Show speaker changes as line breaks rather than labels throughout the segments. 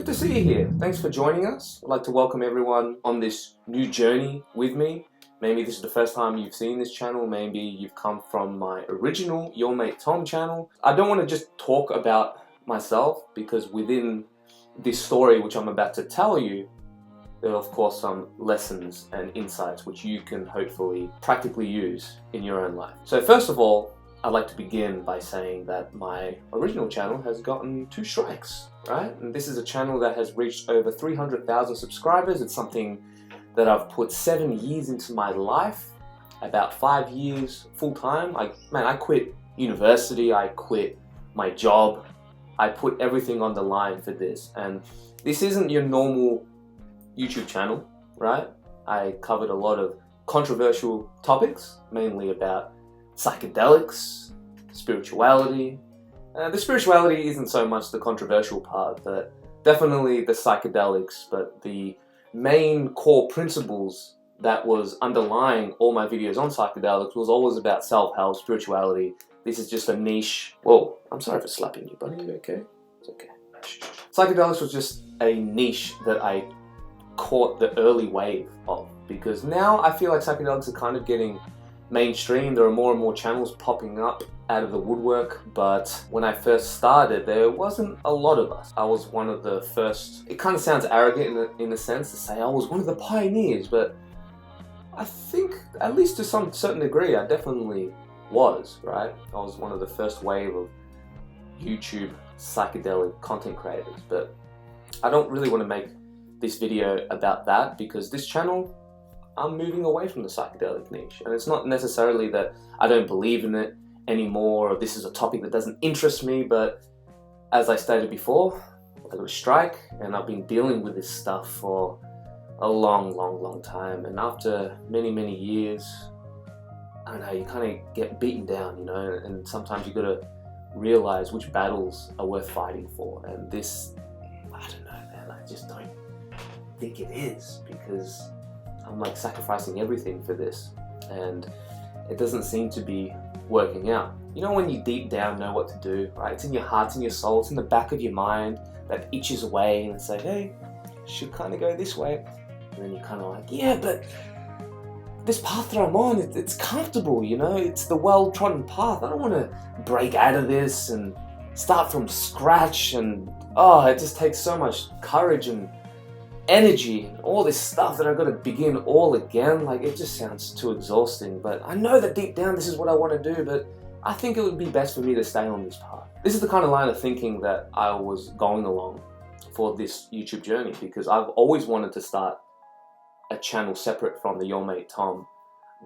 good to see you here. Thanks for joining us. I'd like to welcome everyone on this new journey with me. Maybe this is the first time you've seen this channel. Maybe you've come from my original Your Mate Tom channel. I don't want to just talk about myself, because within this story which I'm about to tell you, there are of course some lessons and insights which you can hopefully practically use in your own life. So first of all, I'd like to begin by saying that my original channel has gotten 2 strikes, right? And this is a channel that has reached over 300,000 subscribers. It's something that I've put 7 years into my life, about 5 years full-time. I quit university, I quit my job, I put everything on the line for this. And this isn't your normal YouTube channel, right? I covered a lot of controversial topics, mainly about psychedelics, spirituality. The spirituality isn't so much the controversial part, but definitely the psychedelics. But the main core principles that was underlying all my videos on psychedelics was always about self-help, spirituality. This is just a niche. Whoa, I'm sorry for slapping you, buddy. You okay? It's okay. Psychedelics was just a niche that I caught the early wave of, because now I feel like psychedelics are kind of getting mainstream. There are more and more channels popping up out of the woodwork, but when I first started, there wasn't a lot of us. I was one of the first. It kind of sounds arrogant in a sense to say I was one of the pioneers, but I think, at least to some certain degree, I definitely was, right? I was one of the first wave of YouTube psychedelic content creators. But I don't really want to make this video about that, because this channel, I'm moving away from the psychedelic niche. And it's not necessarily that I don't believe in it anymore, or this is a topic that doesn't interest me, but as I stated before, I got a strike, and I've been dealing with this stuff for a long time. And after many years, I don't know, you kind of get beaten down, you know, and sometimes you got to realize which battles are worth fighting for. And this, I don't know, man, I just don't think it is, because I'm like sacrificing everything for this, and it doesn't seem to be working out. You know, when you deep down know what to do, right? It's in your heart, it's in your soul, it's in the back of your mind that itches away and say, hey, should kind of go this way. And then you're kind of like, yeah, but this path that I'm on, it's comfortable, you know? It's the well-trodden path. I don't want to break out of this and start from scratch. And oh, it just takes so much courage and energy and all this stuff that I've got to begin all again. Like, it just sounds too exhausting. But I know that deep down this is what I want to do, but I think it would be best for me to stay on this path. This is the kind of line of thinking that I was going along for this YouTube journey, because I've always wanted to start a channel separate from the Your Mate Tom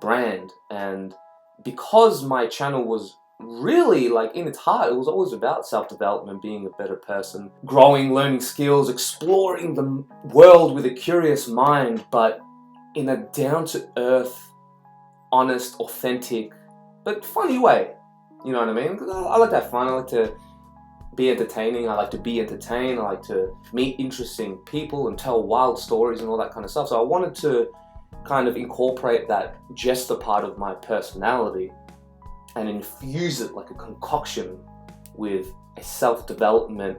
brand. And because my channel was really, like, in its heart, it was always about self-development, being a better person, growing, learning skills, exploring the world with a curious mind, but in a down-to-earth, honest, authentic, but funny way. You know what I mean? Because I like to have fun, I like to be entertaining, I like to be entertained, I like to meet interesting people and tell wild stories and all that kind of stuff. So I wanted to kind of incorporate that jester part of my personality and infuse it like a concoction with a self-development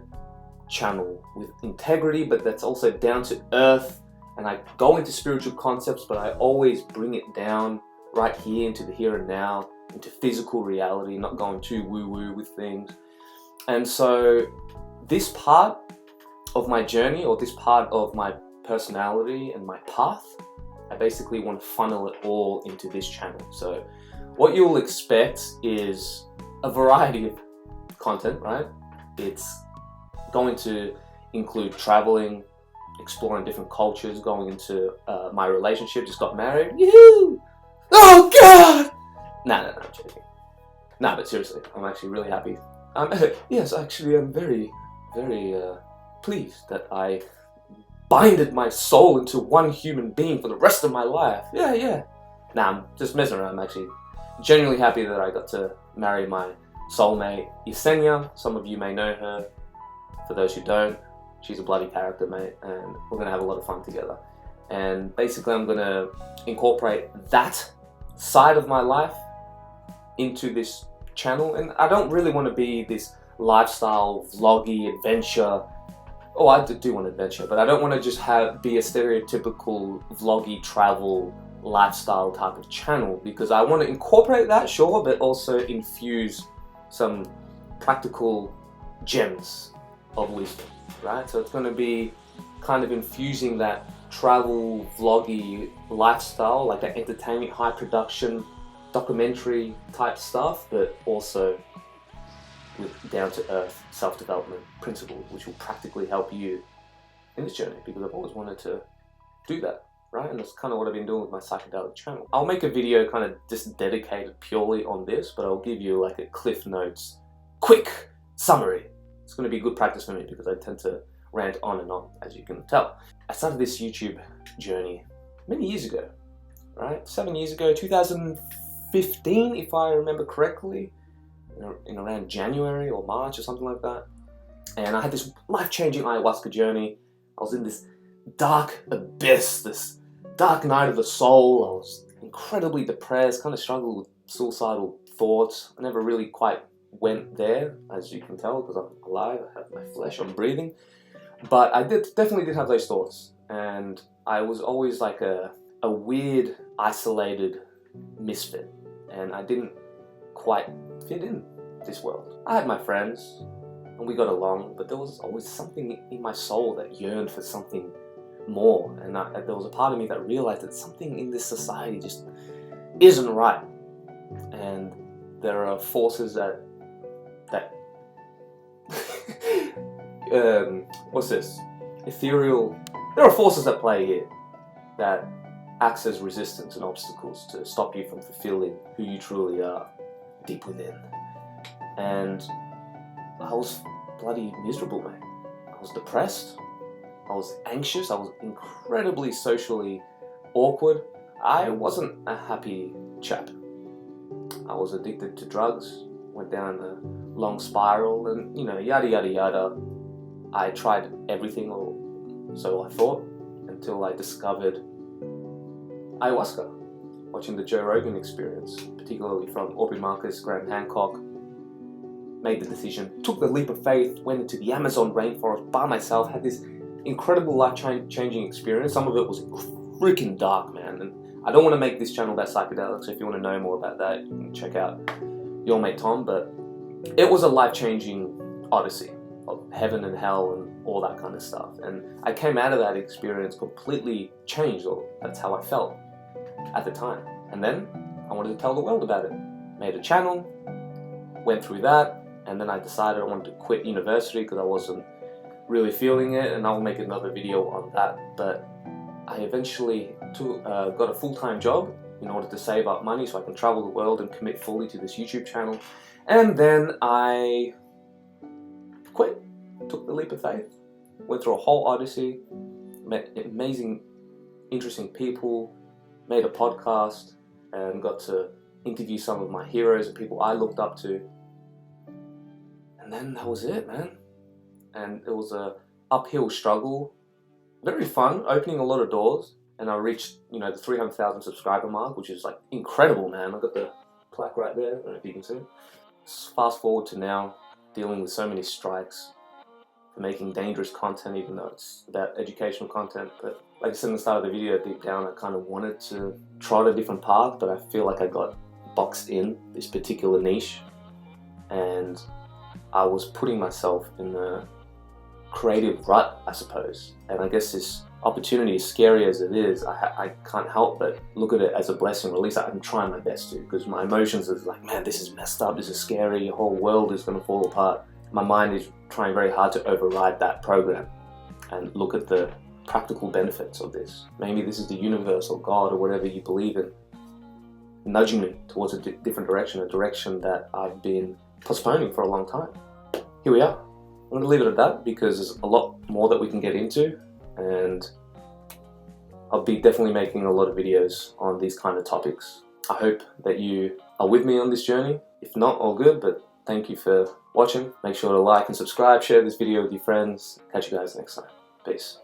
channel with integrity, but that's also down to earth. And I go into spiritual concepts, but I always bring it down right here into the here and now, into physical reality, not going too woo-woo with things. And so this part of my journey, or this part of my personality and my path, I basically want to funnel it all into this channel. So what you'll expect is a variety of content, right? It's going to include traveling, exploring different cultures, going into my relationship, just got married. Yoo-hoo! Oh God! No, I'm joking. Nah, but seriously, I'm actually really happy. Yes, actually, I'm very pleased that I binded my soul into one human being for the rest of my life. Yeah. Nah, I'm just messing around. I'm actually genuinely happy that I got to marry my soulmate, Yesenia. Some of you may know her. For those who don't, she's a bloody character, mate, and we're gonna have a lot of fun together. And basically, I'm gonna incorporate that side of my life into this channel. And I don't really want to be this lifestyle, vloggy, adventure, oh, I do want adventure, but I don't want to just be a stereotypical vloggy travel lifestyle type of channel, because I want to incorporate that, sure, but also infuse some practical gems of wisdom, right? So it's going to be kind of infusing that travel vloggy lifestyle, like that entertainment, high production, documentary type stuff, but also with down-to-earth self-development principles, which will practically help you in this journey, because I've always wanted to do that, right? And that's kind of what I've been doing with my psychedelic channel. I'll make a video kind of just dedicated purely on this, but I'll give you like a Cliff Notes quick summary. It's going to be good practice for me because I tend to rant on and on, as you can tell. I started this YouTube journey many years ago, right? 7 years ago, 2015, if I remember correctly, in around January or March or something like that. And I had this life-changing ayahuasca journey. I was in this dark abyss, this dark night of the soul. I was incredibly depressed, kind of struggled with suicidal thoughts. I never really quite went there, as you can tell, because I'm alive, I have my flesh, I'm breathing. But I definitely did have those thoughts. And I was always like a weird, isolated misfit. And I didn't quite fit in this world. I had my friends and we got along, but there was always something in my soul that yearned for something more, and there was a part of me that realized that something in this society just isn't right, and there are forces that what's this? Ethereal. There are forces at play here that acts as resistance and obstacles to stop you from fulfilling who you truly are deep within. And I was bloody miserable, mate. I was depressed. I was anxious. I was incredibly socially awkward. I wasn't a happy chap. I was addicted to drugs, went down a long spiral, and yada yada yada. I tried everything, or so I thought, until I discovered ayahuasca, watching the Joe Rogan Experience, particularly from Aubrey Marcus, Graham Hancock. Made the decision, took the leap of faith, went into the Amazon rainforest by myself, had this incredible life-changing experience. Some of it was freaking dark, man, and I don't want to make this channel about psychedelics, so if you want to know more about that, you can check out Your Mate Tom, but it was a life-changing odyssey of heaven and hell and all that kind of stuff, and I came out of that experience completely changed, or that's how I felt at the time. And then I wanted to tell the world about it. Made a channel, went through that, and then I decided I wanted to quit university because I wasn't really feeling it, and I'll make another video on that. But I eventually got a full-time job in order to save up money so I can travel the world and commit fully to this YouTube channel. And then I quit, took the leap of faith, went through a whole odyssey, met amazing, interesting people, made a podcast, and got to interview some of my heroes and people I looked up to. And then that was it, man. And it was a uphill struggle, very fun, opening a lot of doors. And I reached, the 300,000 subscriber mark, which is like incredible, man. I got the plaque right there, I don't know if you can see it. Fast forward to now, dealing with so many strikes, for making dangerous content, even though it's about educational content. But like I said in the start of the video, deep down I kind of wanted to trot a different path, but I feel like I got boxed in this particular niche, and I was putting myself in a creative rut, I suppose. And I guess this opportunity, as scary as it is, I can't help but look at it as a blessing, or at least I'm trying my best to, because my emotions is like, man, this is messed up, this is scary, your whole world is going to fall apart. My mind is trying very hard to override that program and look at the practical benefits of this. Maybe this is the universe or God or whatever you believe in, nudging me towards a different direction, a direction that I've been postponing for a long time. Here we are. I'm going to leave it at that because there's a lot more that we can get into, and I'll be definitely making a lot of videos on these kind of topics. I hope that you are with me on this journey. If not, all good, but thank you for watching. Make sure to like and subscribe, share this video with your friends. Catch you guys next time. Peace.